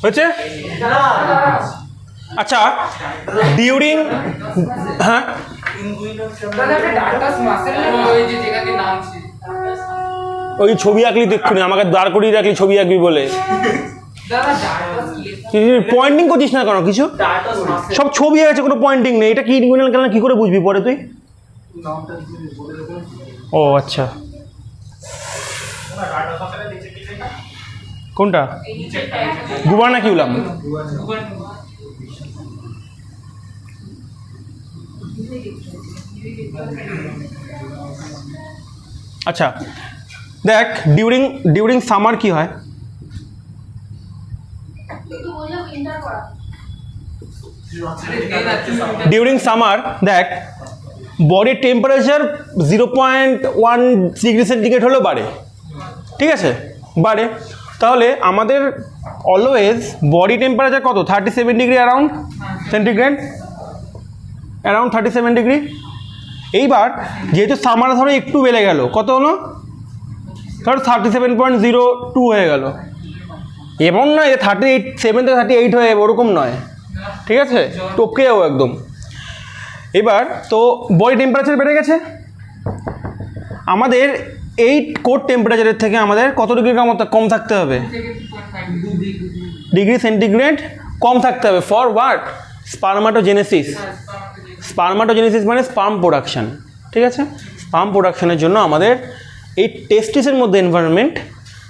হয়েছে? আচ্ছা ডিউরিং, হ্যাঁ ওই ছবি আঁকলি দেখুনি, আমাকে দাঁড় করিয়ে রাখলি ছবি আঁকবি বলে। পয়েন্টিং করছিস না কেন? কিছু সব ছবি আছে, কোনো পয়েন্টিং নেই। এটা কি ইনগুইনাল কেন, কি করে বুঝবি পরে তুই? ও আচ্ছা, কোনটা গুবার না কিউলাম? আচ্ছা দেখ ডিউরিং সামার কি হয়? একটু বললে উইন্টার করা। ডিউরিং সামার দেখ বডির টেম্পারেচার 0.1 ডিগ্রি সেন্টিগ্রেড হলেও বাড়ে, ঠিক আছে? বাড়ে। তাহলে আমাদের অলওয়েজ বডি টেম্পারেচার কত 37 degree around centigrade, around 37 degree. এইবার যেহেতু সামার ধরো একটু বেড়ে গেল, কত হলো ধরো 37.02 হয়ে গেল। এমন নয় যে 37 থেকে 38 হয়ে যাবে, ওরকম নয়, ঠিক আছে, টপকে যাবো একদম। এবার তো বডি টেম্পারেচার বেড়ে গেছে, আমাদের এই কোর টেম্পারেচারের থেকে আমাদের কত ডিগ্রি কম থাকতে হবে, ডিগ্রি সেন্টিগ্রেড কম থাকতে হবে ফর হোয়াট, স্পার্মাটোজেনেসিস। স্পার্মাটোজেনেসিস মানে স্পার্ম প্রোডাকশন, ঠিক আছে। স্পার্ম প্রোডাকশনের জন্য আমাদের এই টেস্টিসের মধ্যে এনভায়রনমেন্ট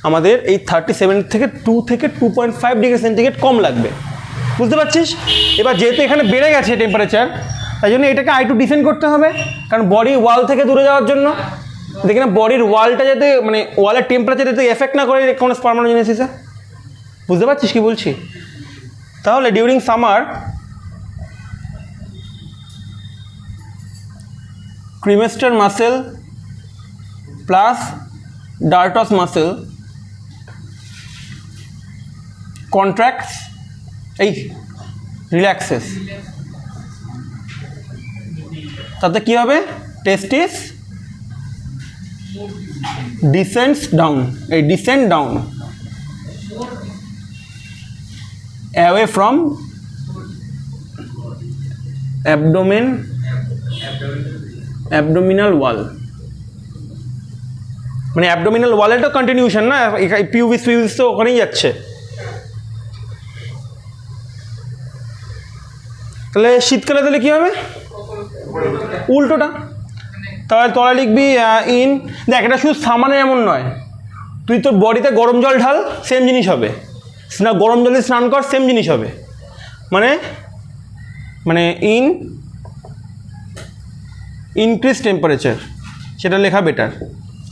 আমাদের এই 37 থেকে 2.5 ডিগ্রি সেন্টিগ্রেড কম লাগবে, বুঝতে পারছিস। এবার যেহেতু এখানে বেড়ে গেছে টেম্পারেচার, তাই জন্য এটাকে আরেকটু ডিসেন্ড করতে হবে, কারণ বডি ওয়াল থেকে দূরে যাওয়ার জন্য, দেখি না বডির ওয়ালটা যাতে মানে ওয়ালের টেম্পারেচার যাতে এফেক্ট না করে কোনো স্পার্মাটোজেনেসিসে, বুঝতে পারছিস কি বলছি। তাহলে during summer cremaster muscle plus dartos muscle contracts, এই রিল্যাক্সেস, তাতে কী হবে, টেস্টিস ডিসেন্ডস ডাউন, এই descend down away from abdominal wall, মানে অ্যাবডোমিনাল ওয়ালের তো কন্টিনিউশন না, পিউবিস তো ওখানেই যাচ্ছে। তাহলে শীতকালে তাহলে কী হবে, উল্টোটা, তাহলে তোরা লিখবি ইন, দেখ এটা শুধু সামানে এমন নয়, তুই তোর বডিতে গরম জল ঢাল সেম জিনিস হবে, গরম জলে স্নান কর সেম জিনিস হবে, মানে ইনক্রিজ টেম্পারেচার, সেটা লেখা বেটার,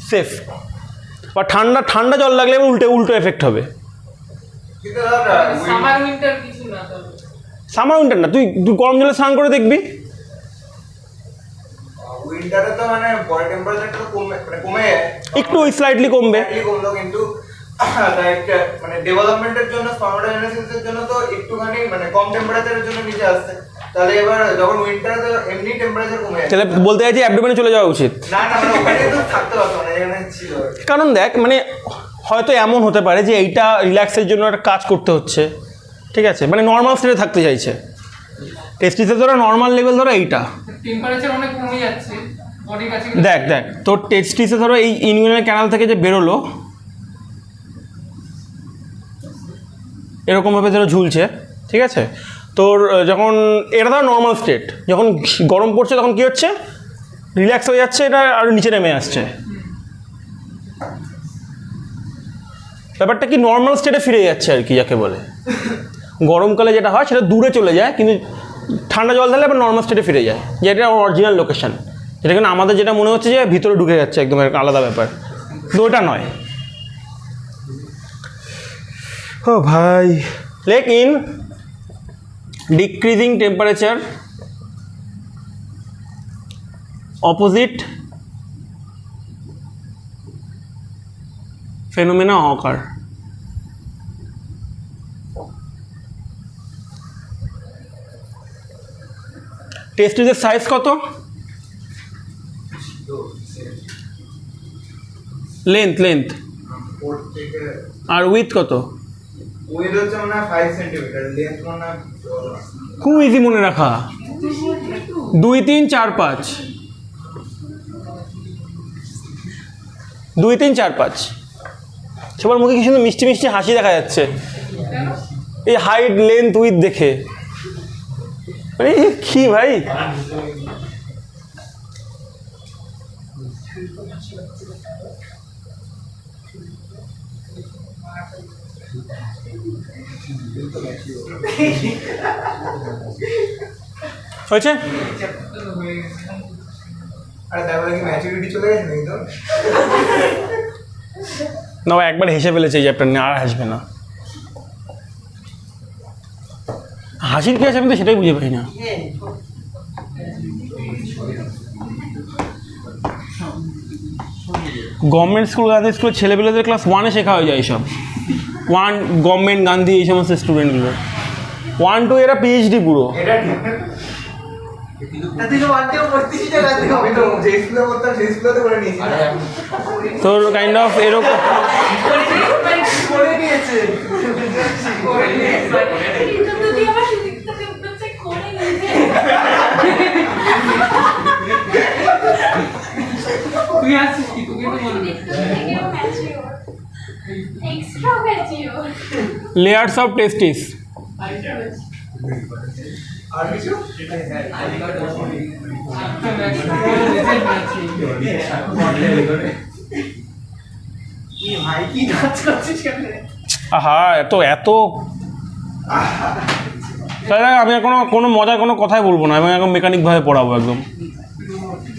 সেফ। বা ঠান্ডা জল লাগলে উল্টো এফেক্ট হবে। কিন্তু দাদা সামার উইন্টার কিছু না, তবে সামার উইন্টার না, তুই গরম জলে স্নান করে দেখবি, উইন্টারে তো মানে বডি টেম্পারেচারটা কমে যায়, একটু স্লাইটলি কমবে, কমলো, কিন্তু লাইক মানে ডেভেলপমেন্টের জন্য স্পার্মাটোজেনেসিসের জন্য তো একটুখানি মানে কম টেম্পারেচারের জন্য নিচে আসছে। তাহলে এবার যখন উইন্টারে তো এমনি টেম্পারেচার কমে যায়, তাহলে বলতে চাইছি অ্যাবডোমেনে চলে যাওয়া উচিত। না মানে ওখানে তো থাকতে পারতো, মানে এখানে ছিল। কারণ দেখ মানে হয়তো এমন হতে পারে যে এইটা রিল্যাক্সের জন্য একটা কাজ করতে হচ্ছে, ঠিক আছে, মানে নর্মাল স্টেটে থাকতে চাইছে, টেস্টিসে ধরো নর্মাল লেভেল ধরো এইটা, টেম্পারেচার অনেক কমে যাচ্ছে বডির কাছে। দেখ তোর টেস্টিসে ধরো এই ইনগুইনাল ক্যানাল থেকে যে বেরোলো এরকমভাবে ধরো ঝুলছে, ঠিক আছে, তোর যখন এটা ধরো নর্মাল স্টেট, যখন গরম পড়ছে তখন কী হচ্ছে, রিল্যাক্স হয়ে যাচ্ছে, এটা আরও নিচে নেমে আসছে। ব্যাপারটা কি নর্মাল স্টেটে ফিরে যাচ্ছে আর কি, যাকে বলে গরমকালে যেটা হয় সেটা দূরে চলে যায়, কিন্তু ঠান্ডা জল ঢালে আবার নর্মাল স্টেটে ফিরে যায়, যেটা অরিজিনাল লোকেশন, যেটা কিন্তু আমাদের যেটা মনে হচ্ছে যে ভিতরে ঢুকে যাচ্ছে একদম আলাদা ব্যাপার, কিন্তু ওটা নয়। ও ভাই, লেক in decreasing temperature opposite phenomena occur. টেস্টিসের সাইজ কত, লেন্থ আর উইথ কত, উইথ হচ্ছে মানে 5 সেন্টিমিটার, লেন্থ মানে খুব ইজি মনে রাখা, 2 3 4 5, 2 3 4 5। সবার মুখে কি সুন্দর মিষ্টি মিষ্টি হাসি দেখা যাচ্ছে এই হাইট লেন্থ উইথ দেখে, মানে কি ভাই, হয়েছে। আরে তারপরে কি ম্যাচুরিটি চলে গেছে নাকি তোর? না একবার হেসে ফেলেছে এই চ্যাপ্টার নিয়ে, আর হাসবে না। হাসির কি আছে আমি তো সেটাই বুঝে পাই না। গভর্নমেন্ট স্কুল গাঁধী স্কুলের ছেলেপেলেদের ক্লাস 1-এ শেখা হয়ে যায় এইসব। ওয়ান গভর্নমেন্ট গান্ধী এই সমস্ত স্টুডেন্টগুলো 1 2 এরা পিএইচডি পুরো। এটা ঠিক তুই তো মানতেও পড়তিস যে গান্ধী আমি তো যে স্কুলে পড়তাম সেই স্কুলে করে নিয়েছি তোর কাইন্ড অফ এরকম করে নিয়েছে কিন্তু তুই আমার সুদীপ্ত দেবদত্তকে করে নিয়েছে। তুই আসছিস কি তোকে তো বলবি সুদীপ্ত থেকেও mature, extra mature. Layers of testis. আর কিছু কি ভাই কি নাচ করছিস কেন আহা এত এত তাহলে আমি আর কোনো মজার কোনো কথাই বলবো না, আমি এখন মেকানিকভাবে পড়াবো একদম।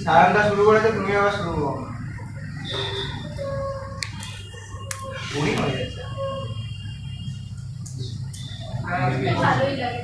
সায়নটা শুরু করেছে তুমি আবার শুরু করো বোরিং হয়ে যাচ্ছে ভালোই লাগে।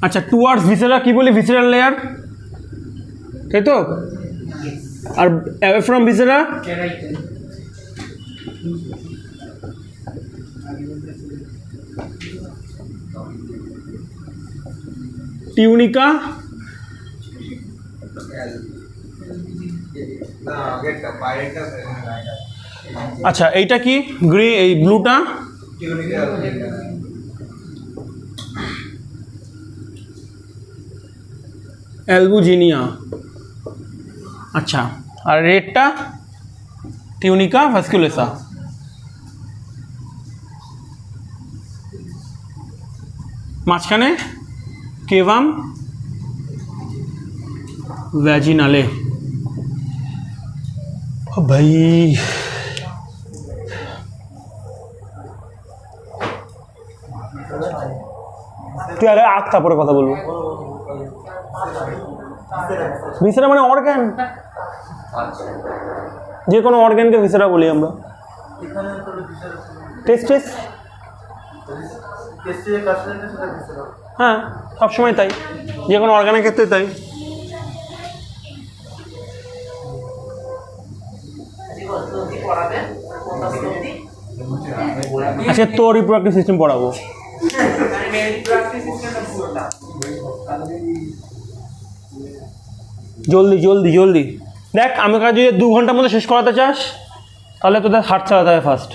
আচ্ছা টুয়ার্ডস ভিসেরা কি বলি? ভিসেরাল লেয়ার, তাই তো? আর অ্যাওয়ে ফ্রম ভিসেরা টিউনিকা। না আগেরটা বাইরেটা আচ্ছা এইটা কি এই ব্লুটা? অ্যালবুজিনিয়া। আচ্ছা আর রেডটা টিউনিকা ভাস্কুলেসা। মাঝখানে কেভাম ভ্যাজিনালে। ভাই তুই আগে আখ তারপরে কথা বলবো। ভিসেরা মানে অর্গ্যান, যে কোনো অর্গ্যানকে ভিসেরা বলি আমরা। টেস্টিস, হ্যাঁ সবসময় তাই, যে কোনো অর্গ্যানের ক্ষেত্রে তাই। আচ্ছা তোর রিপ্রোডাক্টিভ সিস্টেম পড়াবো। জলদি জলদি জলদি দেখ, আমি কাজ যদি 2 ঘন্টার মধ্যে শেষ করাতে চাস তাহলে তোদের হাট চালাতে হবে ফার্স্ট।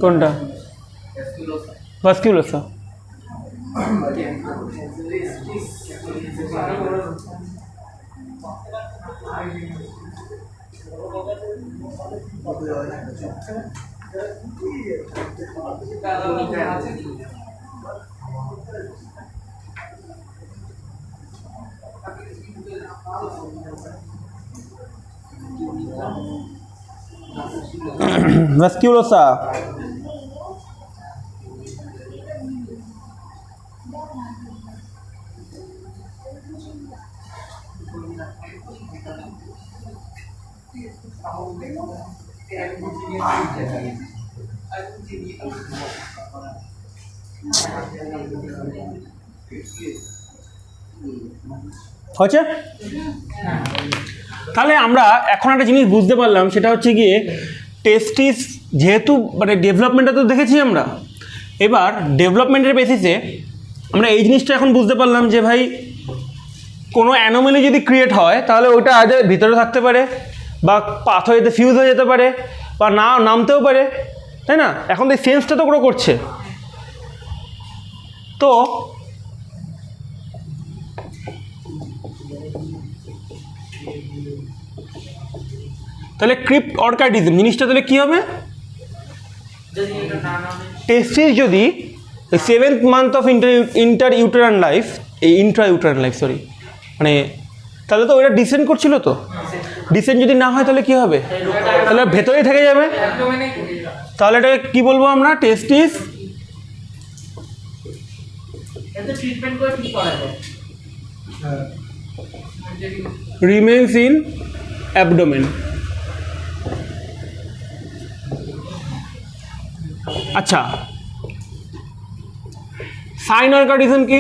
কোনটা? ভাস্কুলোসা। ভাস্কুলোসা। হচ্ছে? তাহলে আমরা এখন একটা জিনিস বুঝতে পারলাম, সেটা হচ্ছে গিয়ে টেস্টিস যেহেতু মানে ডেভেলপমেন্টটা তো দেখেছি আমরা, এবার ডেভেলপমেন্টের বেসিসে আমরা এই জিনিসটা এখন বুঝতে পারলাম যে ভাই কোনো অ্যানোমালি যদি ক্রিয়েট হয় তাহলে ওইটা আজ ভিতরে থাকতে পারে বা পাথরেতে ফিউজ হয়ে যেতে পারে বা না নামতেও পারে, তাই না? এখন তো এই সেন্সটা তো গ্রো করছে। তো তাহলে ক্রিপ্ট অর্কাইডিজম জিনিসটা তাহলে কী হবে? টেস্টিস যদি 7th month of inter uterine life, এই ইন্ট্রা ইউটেরান লাইফ সরি, মানে তাহলে তো ওটা ডিসেন্ড করছিল, তো ডিসেন্ড যদি না হয় তাহলে কী হবে? তাহলে ভেতরেই থেকে যাবে। তাহলে এটাকে কী বলবো আমরা? টেস্টিস ট্রিটমেন্ট করে ঠিক করা যায়। Remains in abdomen. আচ্ছা, সাইন অর্কাডিজম কি?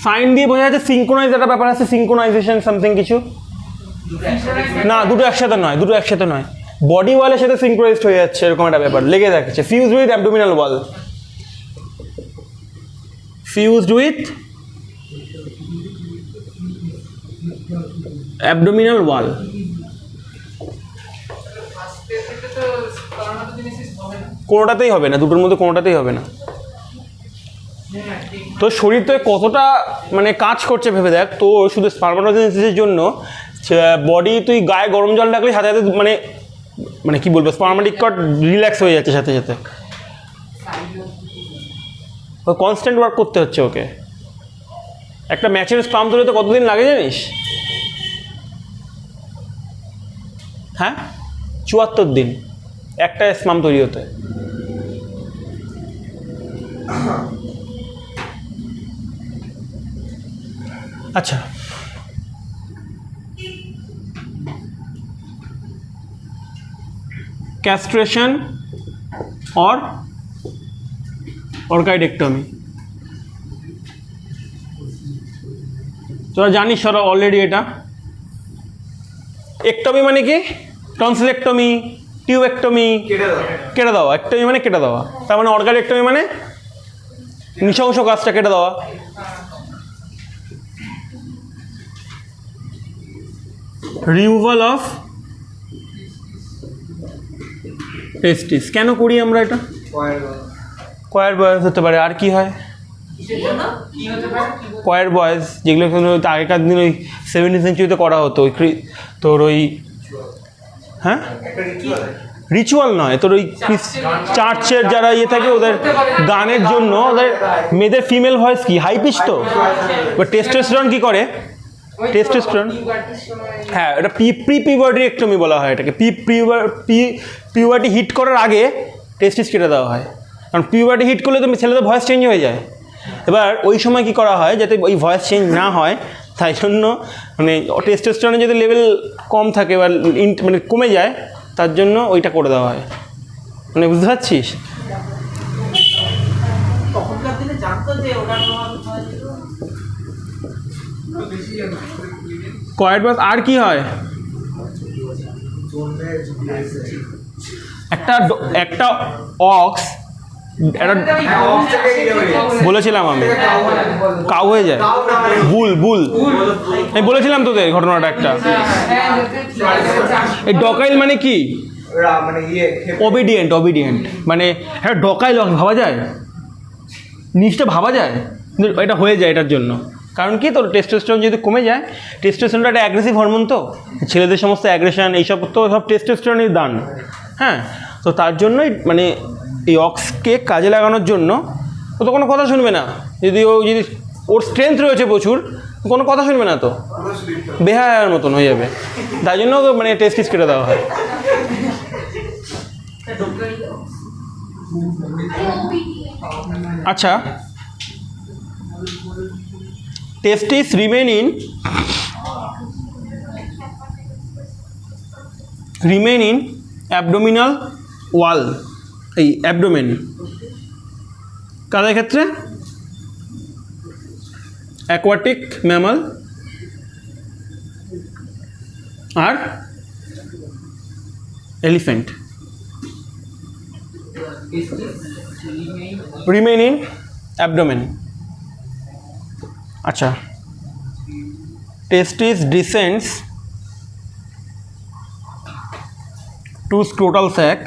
সাইন দিয়ে বোঝা যাচ্ছে সিঙ্ক্রোনাইজ একটা ব্যাপার আছে, সিঙ্ক্রোনাইজেশন সামথিং কিছু না, দুটো একসাথে নয়, দুটো একসাথে নয়, বডি ওয়ালের সাথে সিঙ্ক্রোনাইজড হয়ে যাচ্ছে এরকম একটা ব্যাপার লেগে থাকছে। Fused with abdominal wall, fused with abdominal wall. কোনোটাতেই হবে না, দুটোর মধ্যে কোনোটাতেই হবে না। তো শরীর তো কতটা মানে কাজ করছে ভেবে দেখ। তো শুধু স্পার্মাটোজেনেসিসের জন্য বডি, তুই গায়ে গরম জল রাখলে সাথে সাথে মানে মানে কী বলবো, স্পার্মাটিক কর্ড রিল্যাক্স হয়ে যাচ্ছে সাথে সাথে। ও কনস্ট্যান্ট ওয়ার্ক করতে হচ্ছে ওকে। একটা ম্যাচের স্পাম তৈরি তো কতদিন লাগে জানিস? হ্যাঁ, 74 দিন একটা স্পাম তৈরি হতে। अच्छा, कैस्ट्रेशन और ऑर्काइडेक्टमी তোরা জানিস সরা অলরেডি এটা। একটমি মানে কি? টনসিলেক্টমি, টিউবেক্টমি, কেটে দেওয়া। একটমি মানে কেটে দেওয়া, তার মানে অর্কাইডেক্টমি মানে নৃশংস কাজটা কেটে দেওয়া। রিমুভাল অফ টেস্টিস কেন করি আমরা এটা? কয়ার বয়স হতে পারে। আর কি হয়? কয়ার বয়স, যেগুলো আগেকার দিন ওই 17th সেঞ্চুরিতে করা হতো, ওই তোর ওই হ্যাঁ রিচুয়াল নয়, তোর ওই চার্চের যারা ইয়ে থাকে ওদের গানের জন্য, ওদের মেয়েদের ফিমেল ভয়েস কি হাই পিচ, তো এবার টেস্টোস্টেরন কী করে? টেস্টোস্টেরন, হ্যাঁ, এটা প্রি পিউবার্টি একটমি বলা হয় এটাকে। পিউবার্টি হিট করার আগে টেস্টিস কেটে দেওয়া হয়, কারণ পিউবার্টি হিট করলে তো ছেলেদের ভয়েস চেঞ্জ হয়ে যায়। এবার ওই সময় কি করা হয়, যাতে ওই ভয়েস চেঞ্জ না হয়, তাই জন্য মানে টেস্টোস্টেরনের যদি লেভেল কম থাকে বা মানে কমে যায়, তার জন্য ওইটা করে দেওয়া হয়। মানে বুঝতে পারছিস? তখনকার দিনে জানতো যে ওটা কয়েড বাস। আর কি হয়? একটা অক্স, একটা বলেছিলাম আমি, কাউ হয়ে যায়, বুল আমি বলেছিলাম তোদের ঘটনাটা একটা। এই ডকাইল মানে কি? অবিডিয়েন্ট মানে হ্যাঁ, ডকাইল ভাবা যায়, জিনিসটা ভাবা যায়, কিন্তু এটা হয়ে যায় এটার জন্য। কারণ কি, তোর টেস্টোস্টেরন যদি কমে যায়, টেস্টোস্টেরনটা একটা অ্যাগ্রেসিভ হরমোন, তো ছেলেদের সমস্ত অ্যাগ্রেশন এইসব তো সব টেস্টোস্টেরনই দান। হ্যাঁ, তো তার জন্যই মানে এই অক্সকে কাজে লাগানোর জন্য ও তো কোনো কথা শুনবে না। যদি ওর স্ট্রেংথ রয়েছে প্রচুর, কোনো কথা শুনবে না, তো বেহায়ার মতন হয়ে যাবে। তাই জন্য মানে টেস্টিস কেটে দেওয়া হয়। আচ্ছা, testis remain in abdominal wall, এই অ্যাবডোমেন কাদের ক্ষেত্রে? অ্যাকোয়াটিক ম্যামাল আর এলিফ্যান্ট। Remain in abdomen. আচ্ছা, testis descends to scrotal sec